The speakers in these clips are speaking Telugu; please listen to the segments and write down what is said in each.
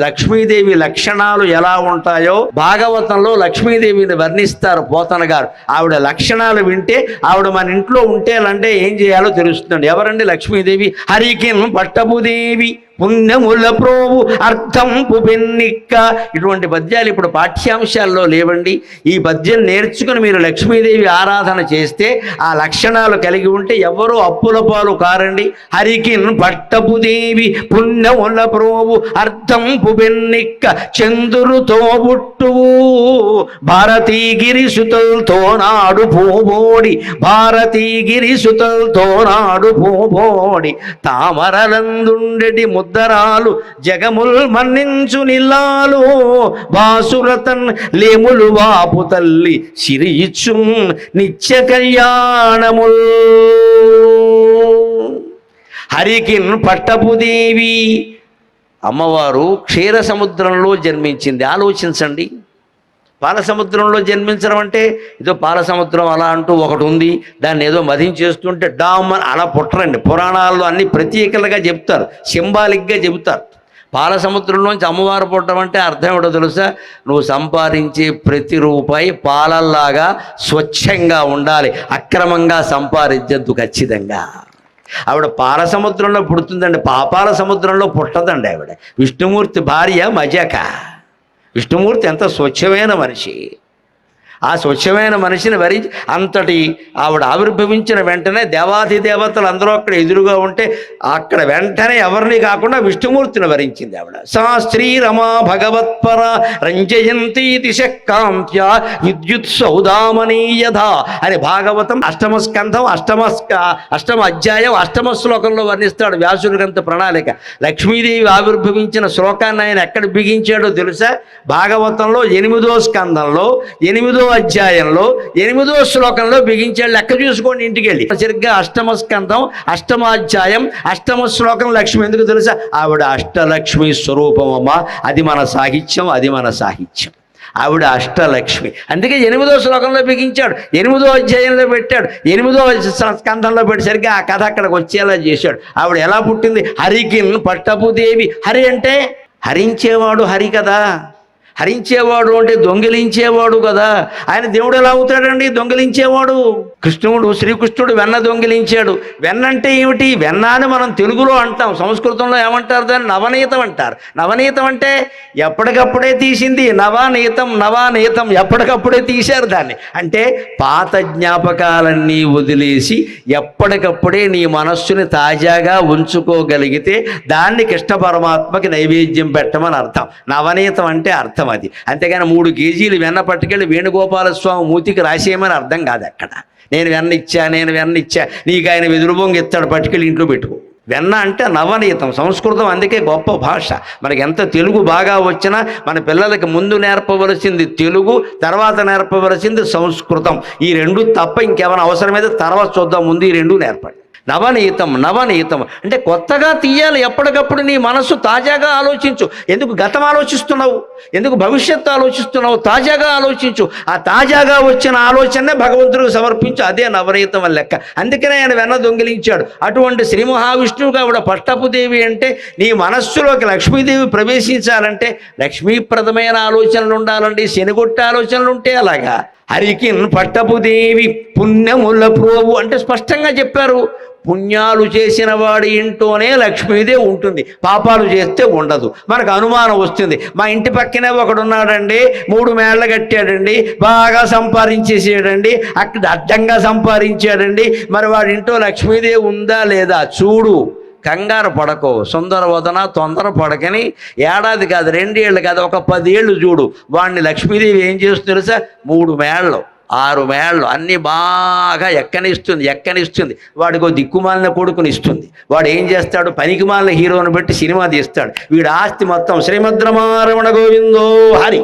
లక్ష్మీదేవి లక్షణాలు ఎలా ఉంటాయో భాగవతంలో లక్ష్మీదేవిని వర్ణిస్తారు పోతన గారు. ఆవిడ లక్షణాలు వింటే ఆవిడ మన ఇంట్లో ఉంటేలంటే ఏం చేయాలో తెలుస్తుంది. ఎవరండి లక్ష్మీదేవి? హరికిన్ పట్టపుదేవి పుణ్యముల ప్రోవు అర్థంపు పెన్నిక్క. ఇటువంటి పద్యాలు ఇప్పుడు పాఠ్యాంశాల్లో లేవండి. ఈ పద్యం నేర్చుకుని మీరు లక్ష్మీదేవి ఆరాధన చేస్తే ఆ లక్షణాలు కలిగి ఉంటే ఎవరో అప్పుల పాలు కారండి. హరికిన్ పట్టపుదేవి పుణ్యముల ప్రోవు అర్థంపు పెన్నిక్క చంద్రుతో బుట్టువు భారతీగిరి సుతల్తో నాడు పోబోడి భారతీగిరి సుతల్తో నాడు పోబోడి తామరలందుండెటి ముద్దరాలు జగముల్ మన్నించు నిల్లాలు బాసురతన్ లేములు వాపు తల్లి సిరియిచ్చు నిత్య కళ్యాణముల్. హరికిన్ పట్టపుదేవి అమ్మవారు క్షీర సముద్రంలో జన్మించింది. ఆలోచించండి. పాల సముద్రంలో జన్మించడం అంటే ఏదో పాల సముద్రం అలా అంటూ ఒకటి ఉంది, దాన్ని ఏదో మదించేస్తుంటే డామ్ అని అలా పుట్టరండి. పురాణాల్లో అన్ని ప్రత్యేకలుగా చెప్తారు, సింబాలిక్గా చెబుతారు. పాల సముద్రంలోంచి అమ్మవారు పుట్టడం అంటే అర్థం ఏమిటో తెలుసా? నువ్వు సంపాదించే ప్రతి రూపాయి పాలల్లాగా స్వచ్ఛంగా ఉండాలి, అక్రమంగా సంపాదించద్దు ఖచ్చితంగా. ఆవిడ పాల సముద్రంలో పుడుతుందండి, పాపాల సముద్రంలో పుట్టదండి ఆవిడ. విష్ణుమూర్తి భార్య మజక. విష్ణుమూర్తి ఎంత స్వచ్ఛమైన మనిషి. ఆ స్వచ్ఛమైన మనిషిని వరించి అంతటి ఆవిడ ఆవిర్భవించిన వెంటనే దేవాది దేవతలు అందరూ అక్కడ ఎదురుగా ఉంటే అక్కడ వెంటనే ఎవరిని కాకుండా విష్ణుమూర్తిని వరించింది ఆవిడ. సా శ్రీరమా భగవత్పర రంజయంతి దిశకాంత్య విద్యుత్ సౌదామనీయధ అని భాగవతం అష్టమ స్కంధం అష్టమ అధ్యాయం అష్టమ శ్లోకంలో వర్ణిస్తాడు వ్యాసుడి గ్రంథ ప్రణాళిక. లక్ష్మీదేవి ఆవిర్భవించిన శ్లోకాన్ని ఆయన ఎక్కడ బిగించాడో తెలుసా? భాగవతంలో 8వ స్కంధంలో 8వ అధ్యాయంలో 8వ శ్లోకంలో బిగించాడు. లెక్క చూసుకోండి ఇంటికి వెళ్ళి. సరిగ్గా అష్టమ స్కంధం అష్టమాధ్యాయం అష్టమ శ్లోకం లక్ష్మి. ఎందుకు తెలుసా? ఆవిడ అష్టలక్ష్మి స్వరూపం అమ్మా. అది మన సాహిత్యం, అది మన సాహిత్యం. ఆవిడ అష్టలక్ష్మి. అందుకే 8వ శ్లోకంలో బిగించాడు, 8వ అధ్యాయంలో పెట్టాడు, 8వ స్కంధంలో పెట్టేసరికి ఆ కథ అక్కడికి వచ్చేలా చేశాడు. ఆవిడ ఎలా పుట్టింది? హరికిన్ పట్టపుదేవి. హరి అంటే హరించేవాడు హరి కదా. హరించేవాడు అంటే దొంగిలించేవాడు కదా. ఆయన దేవుడు ఎలా అవుతాడండి? దొంగిలించేవాడు. కృష్ణుడు శ్రీకృష్ణుడు వెన్న దొంగిలించాడు. వెన్న అంటే ఏమిటి? వెన్న అని మనం తెలుగులో అంటాం, సంస్కృతంలో ఏమంటారు? దాన్ని నవనీతం అంటారు. నవనీతం అంటే ఎప్పటికప్పుడే తీసింది. నవనీతం నవనీతం ఎప్పటికప్పుడే తీశారు దాన్ని. అంటే పాత జ్ఞాపకాలన్నీ వదిలేసి ఎప్పటికప్పుడే నీ మనస్సుని తాజాగా ఉంచుకోగలిగితే దాన్ని కృష్ణ పరమాత్మకి నైవేద్యం పెట్టమని అర్థం. నవనీతం అంటే అర్థం అది. అంతేగాని 3 కేజీలు వెన్న పట్టుకెళ్ళి వేణుగోపాలస్వామి మూతికి రాసేయమని అర్థం కాదు. అక్కడ నేను వెన్న ఇచ్చా నీకు ఆయన వెదురుబొంగ ఎత్తాడు, పట్టుకెళ్ళి ఇంట్లో పెట్టుకో. వెన్న అంటే నవనీతం సంస్కృతం. అందుకే గొప్ప భాష. మనకి ఎంత తెలుగు బాగా వచ్చినా మన పిల్లలకి ముందు నేర్పవలసింది తెలుగు, తర్వాత నేర్పవలసింది సంస్కృతం. ఈ 2 తప్ప ఇంకేమైనా అవసరమైతే తర్వాత చూద్దాం, ముందు ఈ 2 నేర్పండి. నవనీతం నవనీతం అంటే కొత్తగా తీయాలి. ఎప్పటికప్పుడు నీ మనస్సు తాజాగా ఆలోచించు. ఎందుకు గతం ఆలోచిస్తున్నావు? ఎందుకు భవిష్యత్తు ఆలోచిస్తున్నావు? తాజాగా ఆలోచించు. ఆ తాజాగా వచ్చిన ఆలోచనే భగవంతుడికి సమర్పించు. అదే నవనీతం అని లెక్క. అందుకనే ఆయన వెన్న దొంగిలించాడు. అటువంటి శ్రీ మహావిష్ణువుగా ఆవిడ పట్టపుదేవి అంటే నీ మనస్సులోకి లక్ష్మీదేవి ప్రవేశించాలంటే లక్ష్మీప్రదమైన ఆలోచనలు ఉండాలండి. శనిగొట్టే ఆలోచనలు ఉంటే అలాగా. హరికిన్ పట్టపుదేవి పుణ్యముల ప్రోవు అంటే స్పష్టంగా చెప్పారు. పుణ్యాలు చేసిన వాడి ఇంట్లోనే లక్ష్మీదేవి ఉంటుంది, పాపాలు చేస్తే ఉండదు. మనకు అనుమానం వస్తుంది. మా ఇంటి పక్కనే ఒకడున్నాడండి, 3 మేళ్ళ కట్టాడండి, బాగా సంపాదించేసాడండి, అక్కడ అడ్డంగా సంపాదించాడండి, మరి వాడి ఇంట్లో లక్ష్మీదేవి ఉందా లేదా చూడు. కంగారు పడకో, సుందరవదన తొందర పడకని. ఏడాది కాదు, 2 ఏళ్ళు కాదు, ఒక 10 ఏళ్ళు చూడు. వాడిని లక్ష్మీదేవి ఏం చేస్తుంది తెలుసా? 3 మేళ్ళు 6 మేళ్ళు అన్నీ బాగా ఎక్కనిస్తుంది. వాడికి దిక్కుమాలిన కొడుకుని ఇస్తుంది. వాడు ఏం చేస్తాడు? పనికిమాలిన హీరోని పెట్టి సినిమా తీస్తాడు. వీడి ఆస్తి మొత్తం శ్రీమద్రమారమణ గోవిందో హరి.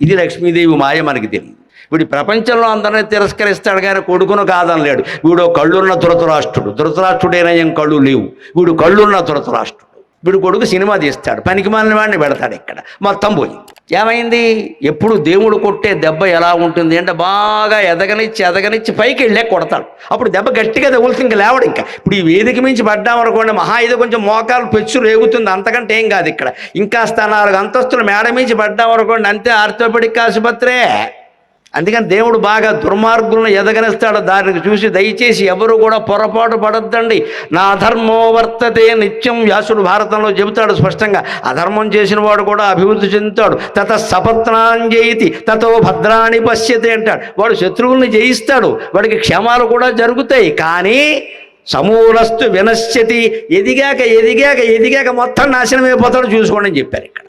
ఇది లక్ష్మీదేవి మాయ మనకి తెలియదు. వీడి ప్రపంచంలో అందరినీ తిరస్కరిస్తాడు కానీ కొడుకును కాదనలేడు. వీడు కళ్ళున్న ధృతరాష్ట్రుడు. ధృతరాష్ట్రుడైనా ఏం కళ్ళు లేవు, వీడు కళ్ళున్న ధృతరాష్ట్రుడు. వీడు కొడుకు సినిమా తీస్తాడు, పనికిమాలిన వాడిని పెడతాడు, ఇక్కడ మొత్తం పోయింది. ఏమైంది? ఎప్పుడు దేవుడు కొట్టే దెబ్బ ఎలా ఉంటుంది అంటే బాగా ఎదగనిచ్చి పైకి వెళ్ళే కొడతాడు. అప్పుడు దెబ్బ గట్టిగా తగులుతుంది, ఇంకా లేవడు. ఇంకా ఇప్పుడు ఈ వేదిక మించి పడ్డామనుకోండి, మహా ఇది కొంచెం మోకాలు పెచ్చు రేగుతుంది, అంతకంటే ఏం కాదు. ఇక్కడ ఇంకా 4 అంతస్తులు మేడ మించి పడ్డామనుకోండి, అంతే ఆర్థోపెడిక్ ఆసుపత్రే. అందుకని దేవుడు బాగా దుర్మార్గులను ఎదగనిస్తాడు. దానికి చూసి దయచేసి ఎవరు కూడా పొరపాటు పడద్దండి. నా అధర్మో వర్తతే నిత్యం. వ్యాసుడు భారతంలో చెబుతాడు స్పష్టంగా, అధర్మం చేసిన వాడు కూడా అభివృద్ధి చెందుతాడు. తత సపత్నాంజయితి తతో భద్రాణి పశ్యతి అంటాడు. వాడు శత్రువుల్ని జయిస్తాడు, వాడికి క్షేమాలు కూడా జరుగుతాయి. కానీ సమూలస్తు వినశ్యతి, ఎదిగాక మొత్తం నాశనమైపోతాడు చూసుకోండి అని చెప్పారు ఇక్కడ.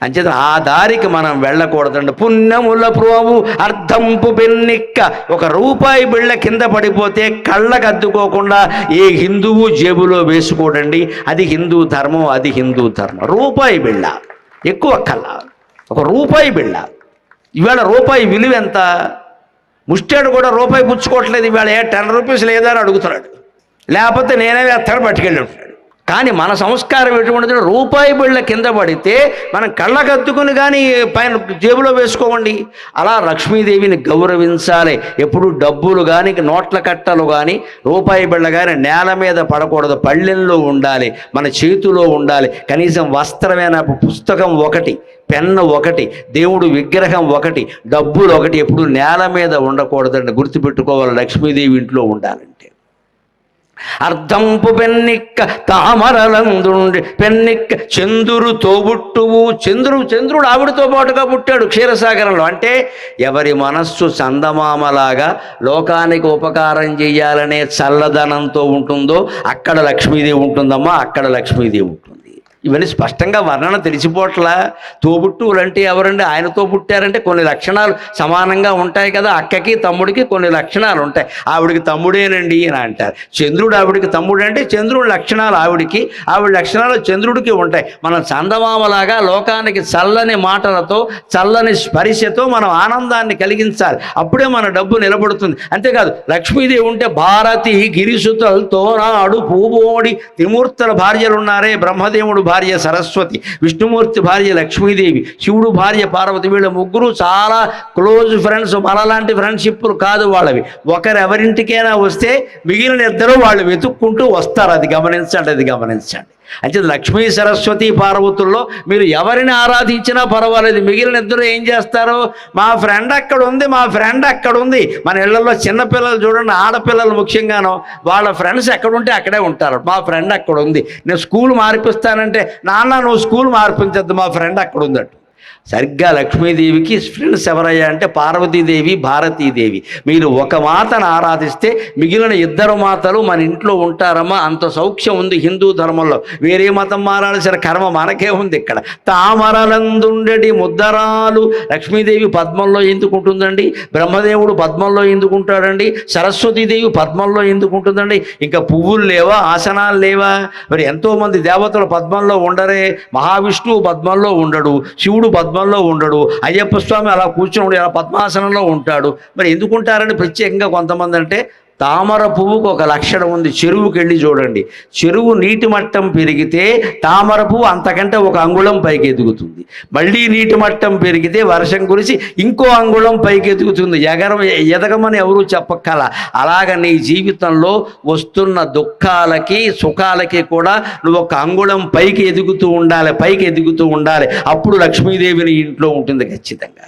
అంచేత ఆ దారికి మనం వెళ్ళకూడదండి. పుణ్యముల ప్రోవు అర్ధంపు పెన్నిక్క. 1 రూపాయి బిళ్ళ కింద పడిపోతే కళ్ళకు అద్దుకోకుండా ఏ హిందువు జేబులో వేసుకోడండి. అది హిందూ ధర్మం, అది హిందూ ధర్మం. రూపాయి బిళ్ళ ఎక్కువ కళ్ళ, 1 రూపాయి బిళ్ళ. ఇవాళ రూపాయి విలువ ఎంత? ముష్టాడు కూడా రూపాయి పుచ్చుకోవట్లేదు ఇవాళ. 10 రూపీస్ లేదా అని అడుగుతున్నాడు, లేకపోతే నేనే వేస్తాను పట్టుకెళ్ళి ఉంటాడు. కానీ మన సంస్కారం ఎటువంటిది? రూపాయి బిళ్ళ కింద పడితే మనం కళ్ళకద్దుకుని కానీ పైన జేబులో వేసుకోండి. అలా లక్ష్మీదేవిని గౌరవించాలి. ఎప్పుడు డబ్బులు కానీ నోట్ల కట్టలు కానీ రూపాయి బిళ్ళ కానీ నేల మీద పడకూడదు, పళ్ళెంలో ఉండాలి, మన చేతిలో ఉండాలి. కనీసం వస్త్రమైన పుస్తకం 1, పెన్ను 1, దేవుడు విగ్రహం 1, డబ్బులు 1 ఎప్పుడు నేల మీద ఉండకూడదండి. గుర్తుపెట్టుకోవాలి, లక్ష్మీదేవి ఇంట్లో ఉండాలంటే. అర్ధంపు పెన్నిక్క తామరలందుండి పెన్నిక్క చంద్రుడు తోబుట్టువు. చంద్రుడు ఆవిడతో పాటుగా పుట్టాడు క్షీరసాగరంలో. అంటే ఎవరి మనస్సు చందమామలాగా లోకానికి ఉపకారం చేయాలనే చల్లదనంతో ఉంటుందో అక్కడ లక్ష్మీదేవి ఉంటుందమ్మా, అక్కడ లక్ష్మీదేవి ఉంటుంది. ఇవన్నీ స్పష్టంగా వర్ణన తెలిసిపోట్లా. తోబుట్టువులు అంటే ఎవరండి? ఆయనతో పుట్టారంటే కొన్ని లక్షణాలు సమానంగా ఉంటాయి కదా. అక్కకి తమ్ముడికి కొన్ని లక్షణాలు ఉంటాయి. ఆవిడికి తమ్ముడేనండి అని అంటారు. చంద్రుడు ఆవిడికి తమ్ముడు అంటే చంద్రుడి లక్షణాలు ఆవిడికి, ఆవిడ లక్షణాలు చంద్రుడికి ఉంటాయి. మనం చందమామలాగా లోకానికి చల్లని మాటలతో చల్లని స్పర్శతో మనం ఆనందాన్ని కలిగించాలి. అప్పుడే మన డబ్బు నిలబడుతుంది. అంతేకాదు లక్ష్మీదేవి ఉంటే భారతి గిరిసుతలతో నాడు పూబోడి త్రిమూర్తుల భార్యలు ఉన్నారే, బ్రహ్మదేవుడు భార్య సరస్వతి, విష్ణుమూర్తి భార్య లక్ష్మీదేవి, శివుడు భార్య పార్వతి. వీళ్ళ ముగ్గురు చాలా క్లోజ్ ఫ్రెండ్స్. మనలాంటి ఫ్రెండ్షిప్లు కాదు వాళ్ళవి. ఎవరింటికైనా వస్తే మిగిలిన 2 వాళ్ళు వెతుక్కుంటూ వస్తారు. అది గమనించండి. అంటే లక్ష్మీ సరస్వతి పార్వతుల్లో మీరు ఎవరిని ఆరాధించినా పర్వాలేదు. మిగిలిన 2 ఏం చేస్తారు? మా ఫ్రెండ్ అక్కడ ఉంది. మన ఇళ్లలో చిన్నపిల్లలు చూడండి, ఆడపిల్లలు ముఖ్యంగాను, వాళ్ళ ఫ్రెండ్స్ ఎక్కడుంటే అక్కడే ఉంటారు. మా ఫ్రెండ్ అక్కడ ఉంది, నేను స్కూల్ మార్పిస్తానంటే నాన్న నువ్వు స్కూల్ మార్పించద్దు, మా ఫ్రెండ్ అక్కడ ఉందట. సరిగ్గా లక్ష్మీదేవికి ఫ్రెండ్స్ ఎవరయ్యా అంటే పార్వతీదేవి, భారతీదేవి. మీరు ఒక మాతను ఆరాధిస్తే మిగిలిన 2 మాతలు మన ఇంట్లో ఉంటారమ్మా. అంత సౌఖ్యం ఉంది హిందూ ధర్మంలో. వేరే మతం మారాల్సిన కర్మ మనకే ఉంది. ఇక్కడ తామరలందుండెడి ముద్దరాలు. లక్ష్మీదేవి పద్మంలో ఎందుకుంటుందండి? బ్రహ్మదేవుడు పద్మంలో ఎందుకుంటాడండి? సరస్వతీదేవి పద్మంలో ఎందుకుంటుందండి? ఇంకా పువ్వులు లేవా? ఆసనాలు లేవా? మరి ఎంతోమంది దేవతలు పద్మంలో ఉండరే. మహావిష్ణువు పద్మంలో ఉండడు, శివుడు పద్మంలో ఉండడు, అయ్యప్ప స్వామి అలా కూర్చొని అలా పద్మాసనంలో ఉంటాడు. మరి ఎందుకుంటారని ప్రత్యేకంగా కొంతమంది అంటే తామర పువ్వుకు ఒక లక్షణం ఉంది. చెరువుకి వెళ్ళి చూడండి, చెరువు నీటి మట్టం పెరిగితే తామర పువ్వు అంతకంటే 1 అంగుళం పైకి ఎదుగుతుంది. మళ్ళీ నీటి మట్టం పెరిగితే వర్షం కురిసి ఇంకో అంగుళం పైకి ఎదుగుతుంది. ఎదగమని ఎవరూ చెప్పక్కల. అలాగ నీ జీవితంలో వస్తున్న దుఃఖాలకి సుఖాలకి కూడా నువ్వు 1 అంగుళం పైకి ఎదుగుతూ ఉండాలి. అప్పుడు లక్ష్మీదేవిని ఇంట్లో ఉంటుంది ఖచ్చితంగా.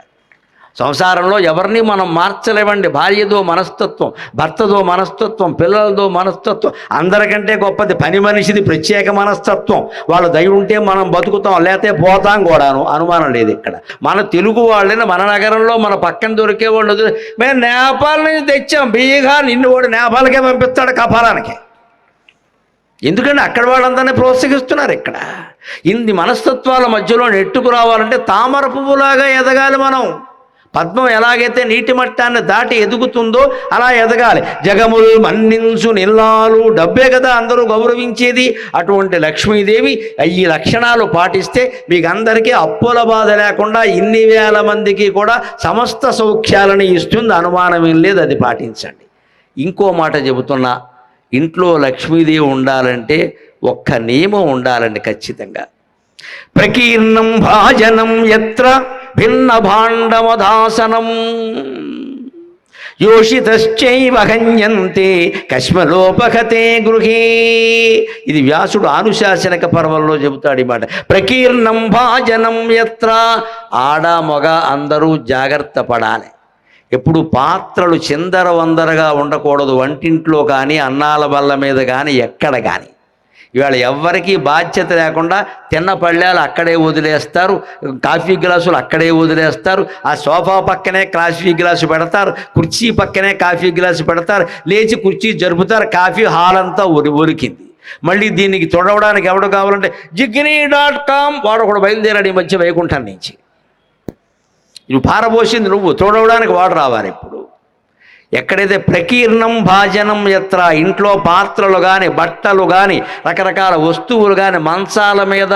సంసారంలో ఎవరిని మనం మార్చలేమండి. భార్యదో మనస్తత్వం, భర్తదో మనస్తత్వం, పిల్లలదో మనస్తత్వం. అందరికంటే గొప్పది పని మనిషిది ప్రత్యేక మనస్తత్వం. వాళ్ళు దయ ఉంటే మనం బతుకుతాం, లేకపోతే పోతాం కూడాను, అనుమానం లేదు. ఇక్కడ మన తెలుగు వాళ్ళని మన నగరంలో మన పక్కన దొరికే వాళ్ళు, మేము నేపాల్ నుంచి తెచ్చాం బీగా, నిన్ను వాడు నేపాల్కే పంపిస్తాడు కపాలానికి. ఎందుకంటే అక్కడ వాళ్ళందరినీ ప్రోత్సహిస్తున్నారు. ఇక్కడ ఇన్ని మనస్తత్వాల మధ్యలో నెట్టుకు రావాలంటే తామర పువ్వులాగా ఎదగాలి మనం. పద్మం ఎలాగైతే నీటి మట్టాన్ని దాటి ఎదుగుతుందో అలా ఎదగాలి. జగముల్ మన్నించు నిల్లాలు. డబ్బే కదా అందరూ గౌరవించేది. అటువంటి లక్ష్మీదేవి ఈ లక్షణాలు పాటిస్తే మీకు అందరికీ అప్పుల బాధ లేకుండా ఇన్ని వేల మందికి కూడా సమస్త సౌఖ్యాలను ఇస్తుంది, అనుమానం ఏం లేదు. అది పాటించండి. ఇంకో మాట చెబుతున్నా, ఇంట్లో లక్ష్మీదేవి ఉండాలంటే ఒక్క నియమం ఉండాలండి ఖచ్చితంగా. ప్రకీర్ణం భాజనం యత్ర భిన్న భాండమదాసనం యోషితశ్చైవ హన్యంతే కశ్మలోపహతే గృహే. ఇది వ్యాసుడు ఆనుశాసనక పర్వంలో చెబుతాడు ఈ మాట. ప్రకీర్ణం భాజనం యత్ర, ఆడ మగ అందరూ జాగ్రత్త పడాలి. ఎప్పుడు పాత్రలు చిందరవందరగా ఉండకూడదు, వంటింట్లో కానీ అన్నాల బల్ల మీద కానీ ఎక్కడ కానీ. ఇవాళ ఎవ్వరికీ బాధ్యత లేకుండా తిన్న పళ్ళాలు అక్కడే వదిలేస్తారు, కాఫీ గ్లాసులు అక్కడే వదిలేస్తారు, ఆ సోఫా పక్కనే కాఫీ గ్లాసు పెడతారు, కుర్చీ పక్కనే కాఫీ గ్లాసు పెడతారు, లేచి కుర్చీ జరుపుతారు, కాఫీ హాల్ అంతా ఉరికింది. మళ్ళీ దీనికి తొడవడానికి ఎవడు కావాలంటే జిగ్గిని.com వాడు ఒకడు బయలుదేరాడు ఈ మధ్య వైకుంఠం నుంచి. నువ్వు పారబోసింది నువ్వు, తోడవడానికి వాడు రావాలి. ఇప్పుడు ఎక్కడైతే ప్రకీర్ణం భాజనం యత్ర, ఇంట్లో పాత్రలు కానీ బట్టలు కానీ రకరకాల వస్తువులు కానీ మంచాల మీద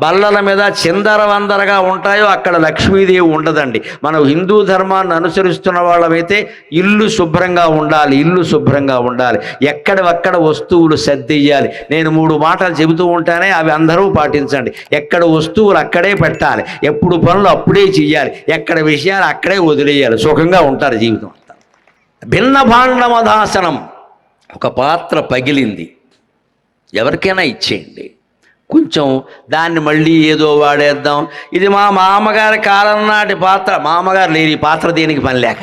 బల్లల మీద చిందరవందరగా ఉంటాయో అక్కడ లక్ష్మీదేవి ఉండదండి. మనం హిందూ ధర్మాన్ని అనుసరిస్తున్న వాళ్ళమైతే ఇల్లు శుభ్రంగా ఉండాలి, ఇల్లు శుభ్రంగా ఉండాలి, ఎక్కడవక్కడ వస్తువులు సర్దియ్యాలి. నేను 3 మాటలు చెబుతూ ఉంటానే అవి అందరూ పాటించండి. ఎక్కడ వస్తువులు అక్కడే పెట్టాలి, ఎప్పుడు పనులు అప్పుడే చెయ్యాలి, ఎక్కడ విషయాలు అక్కడే వదిలేయాలి, సుఖంగా ఉంటారు జీవితం. భిన్న భాండమదాసనం, ఒక పాత్ర పగిలింది, ఎవరికైనా ఇచ్చేయండి, కొంచెం దాన్ని మళ్ళీ ఏదో వాడేద్దాం. ఇది మా మామగారి కాలం నాటి పాత్ర, మామగారు లేని పాత్ర దేనికి పని లేక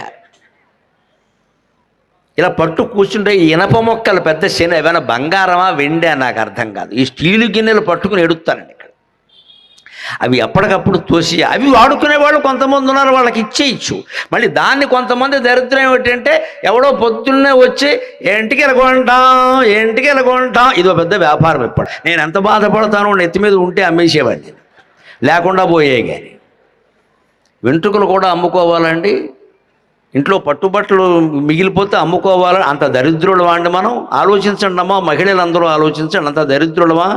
ఇలా పట్టు కూర్చుంటే ఇనప మొక్కలు పెద్ద శని, ఏమైనా బంగారమా వెండా నాకు అర్థం కాదు. ఈ స్టీలు గిన్నెలు పట్టుకుని ఎడుతానండి ఇక్కడ. అవి ఎప్పటికప్పుడు తోసి అవి వాడుకునే వాళ్ళు కొంతమంది ఉన్నారు, వాళ్ళకి ఇచ్చేయచ్చు. మళ్ళీ దాన్ని కొంతమంది దరిద్రం ఏమిటంటే ఎవడో పొద్దున్నే వచ్చి ఏంటికి ఎలగొంటాం, ఇదో పెద్ద వ్యాపారం. ఇప్పుడు నేను ఎంత బాధపడతానో, నెత్తి మీద ఉంటే అమ్మేసేవాడిని, లేకుండా పోయే. కానీ వెంట్రుకలు కూడా అమ్ముకోవాలండి, ఇంట్లో పట్టుబట్టలు మిగిలిపోతే అమ్ముకోవాలని అంత దరిద్రుడు వాడిని మనం ఆలోచించండి అమ్మా, మహిళలందరూ ఆలోచించండి, అంత దరిద్రులమా?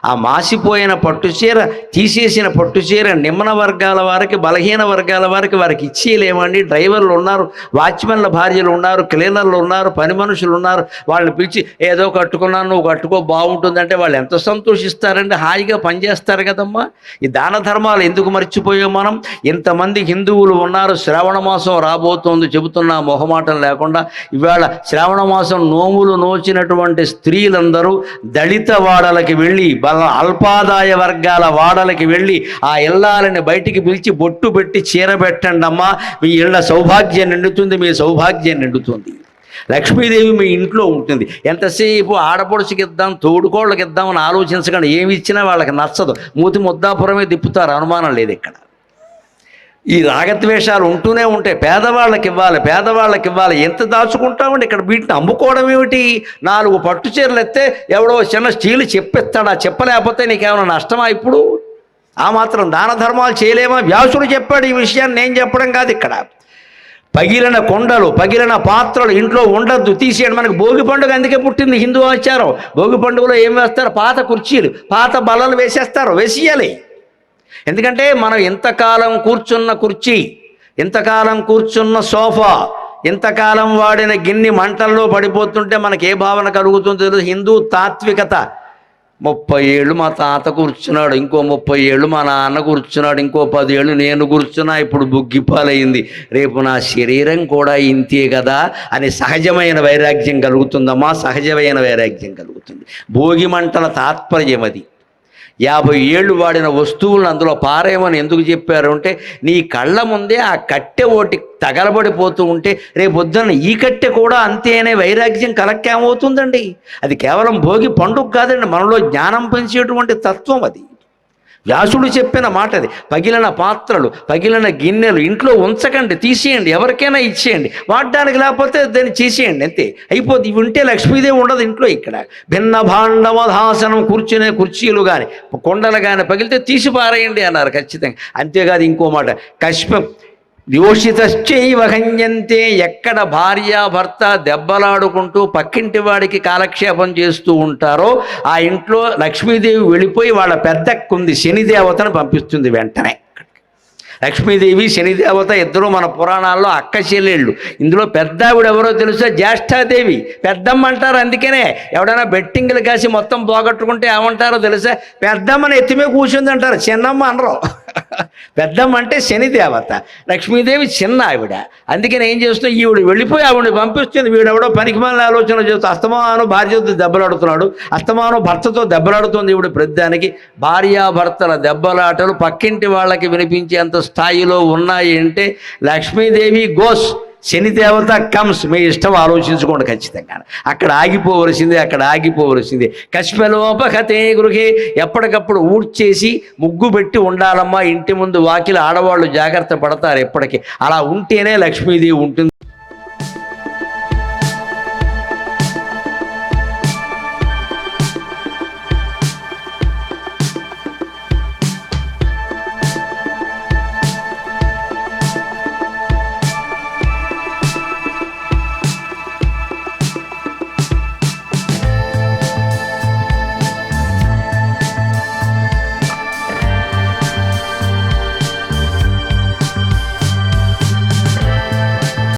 ఆ మాసిపోయిన పట్టుచీర, తీసేసిన పట్టుచీర నిమ్న వర్గాల వారికి, బలహీన వర్గాల వారికి ఇచ్చేయలేమండి. డ్రైవర్లు ఉన్నారు, వాచ్మెన్ల భార్యలు ఉన్నారు, క్లీనర్లు ఉన్నారు, పని మనుషులు ఉన్నారు, వాళ్ళని పిలిచి ఏదో కట్టుకున్నాను నువ్వు కట్టుకో బాగుంటుందంటే వాళ్ళు ఎంత సంతోషిస్తారండి, హాయిగా పనిచేస్తారు కదమ్మా. ఈ దాన ధర్మాలు ఎందుకు మర్చిపోయాం మనం? ఇంతమంది హిందువులు ఉన్నారు, శ్రావణ మాసం రాబోతోంది చెబుతున్నా మొహమాటం లేకుండా. ఇవాళ శ్రావణ మాసం నోములు నోచినటువంటి స్త్రీలందరూ దళిత వాడలకి వెళ్ళి, అల్పాదాయ వర్గాల వాడలకి వెళ్ళి ఆ ఇళ్ళాలని బయటికి పిలిచి బొట్టు పెట్టి చీర పెట్టండి అమ్మా, మీ ఇళ్ళ సౌభాగ్యం నిండుతుంది, మీ సౌభాగ్యం నిండుతుంది. లక్ష్మీదేవి మీ ఇంట్లో ఉంటుంది. ఎంతసేపు ఆడపడుచుకి ఇద్దాం, తోడుకోళ్ళకి ఇద్దాం అని ఆలోచించకండి. ఏమి ఇచ్చినా వాళ్ళకి నచ్చదు, మూతి ముద్దాపురమే తిప్పుతారు, అనుమానం లేదు. ఇక్కడ ఈ రాగద్వేషాలు ఉంటూనే ఉంటాయి. పేదవాళ్ళకి ఇవ్వాలి, ఎంత దాచుకుంటామండి. ఇక్కడ వీటిని అమ్ముకోవడం ఏమిటి? 4 పట్టు చీరలు ఎత్తే ఎవడో చిన్న స్టీలు చెప్పిస్తాడా? చెప్పలేకపోతే నీకేమైనా నష్టమా? ఇప్పుడు ఆ మాత్రం దాన ధర్మాలు చేయలేమా? వ్యాసుడు చెప్పాడు ఈ విషయాన్ని, నేను చెప్పడం కాదు. ఇక్కడ పగిలిన కొండలు, పగిలిన పాత్రలు ఇంట్లో ఉండద్దు, తీసేయండి. మనకు భోగి పండుగ అందుకే పుట్టింది, హిందూ ఆచారం. భోగి పండుగలో ఏం వేస్తారు? పాత కుర్చీలు, పాత బల్లలు వేసేస్తారు, వేసేయాలి. ఎందుకంటే మనం ఎంతకాలం కూర్చున్న కుర్చీ, ఎంతకాలం కూర్చున్న సోఫా, ఎంతకాలం వాడిన గిన్నె మంటల్లో పడిపోతుంటే మనకి ఏ భావన కలుగుతుందో హిందూ తాత్వికత. 30 ఏళ్ళు మా తాత కూర్చున్నాడు, ఇంకో 30 ఏళ్ళు మా నాన్న కూర్చున్నాడు, ఇంకో 10 ఏళ్ళు నేను కూర్చున్నా, ఇప్పుడు బుగ్గిపాలయ్యింది, రేపు నా శరీరం కూడా ఇంతే కదా అని సహజమైన వైరాగ్యం కలుగుతుందమ్మా, సహజమైన వైరాగ్యం కలుగుతుంది. భోగి మంటల తాత్పర్యం అది. 50 ఏళ్ళు వాడిన వస్తువులను అందులో పారేయమని ఎందుకు చెప్పారు అంటే, నీ కళ్ళ ముందే ఆ కట్టె ఒకటి తగలబడిపోతూ ఉంటే రేపొద్దున ఈ కట్టె కూడా అంతే అనే వైరాగ్యం కలక్కేమవుతుందండి. అది కేవలం భోగి పండుగ కాదండి, మనలో జ్ఞానం పెంచేటువంటి తత్వం అది. వ్యాసుడు చెప్పిన మాట అది. పగిలిన పాత్రలు, పగిలిన గిన్నెలు ఇంట్లో ఉంచకండి, తీసేయండి, ఎవరికైనా ఇచ్చేయండి. వాడడానికి లేకపోతే దాన్ని చేసేయండి, అంతే అయిపోతుంది. ఇవి ఉంటే లక్ష్మీదేవి ఉండదు ఇంట్లో. ఇక్కడ భిన్న భాండమధాసనం, కూర్చునే కుర్చీలు కానీ కొండలు కానీ పగిలితే తీసి పారేయండి అన్నారు ఖచ్చితంగా. అంతేకాదు ఇంకో మాట, యోషితశ్చైవ హన్యంతే, ఎక్కడ భార్యాభర్త దెబ్బలాడుకుంటూ పక్కింటి వాడికి కాలక్షేపం చేస్తూ ఉంటారో ఆ ఇంట్లో లక్ష్మీదేవి వెళ్ళిపోయి వాళ్ళ పెద్దక్కుంది శనిదేవతను పంపిస్తుంది వెంటనే. లక్ష్మీదేవి శనిదేవత ఇద్దరు మన పురాణాల్లో అక్క చెల్లెళ్ళు. ఇందులో పెద్ద ఆవిడ ఎవరో తెలుసా? జ్యేష్ఠాదేవి. పెద్దమ్మ అంటారు. అందుకనే ఎవడైనా బెట్టింగ్లు కాసి మొత్తం పోగొట్టుకుంటే ఏమంటారో తెలుసా? పెద్దమ్మని ఎత్తిమే కూర్చుంది అంటారు, చిన్నమ్మ అనరు. పెద్దమ్మ అంటే శనిదేవత, లక్ష్మీదేవి చిన్న ఆవిడ. అందుకని ఏం చేస్తున్నా, ఈవిడ వెళ్ళిపోయి ఆవిడని పంపిస్తుంది. వీడెవడో పనికిమాలిన ఆలోచన చేస్తూ అస్తమానం భార్యతో దెబ్బలాడుతున్నాడు, అస్తమానం భర్తతో దెబ్బలాడుతుంది ఈవిడ. ప్రతిదానికి భార్యాభర్తల దెబ్బలాటలు పక్కింటి వాళ్ళకి వినిపించేంత స్థాయిలో ఉన్నాయి అంటే లక్ష్మీదేవి గోస్, శనిదేవత కమ్స్. మీ ఇష్టం, ఆలోచించుకోండి ఖచ్చితంగా. అక్కడ ఆగిపోవలసిందే. కష్మలోపహతే గృహే. ఎప్పటికప్పుడు ఊడ్చేసి ముగ్గు పెట్టి ఉండాలమ్మా ఇంటి ముందు. వాకిలి ఆడవాళ్ళు జాగ్రత్త పడతారు ఎప్పటికీ. అలా ఉంటేనే లక్ష్మీదేవి ఉంటుంది.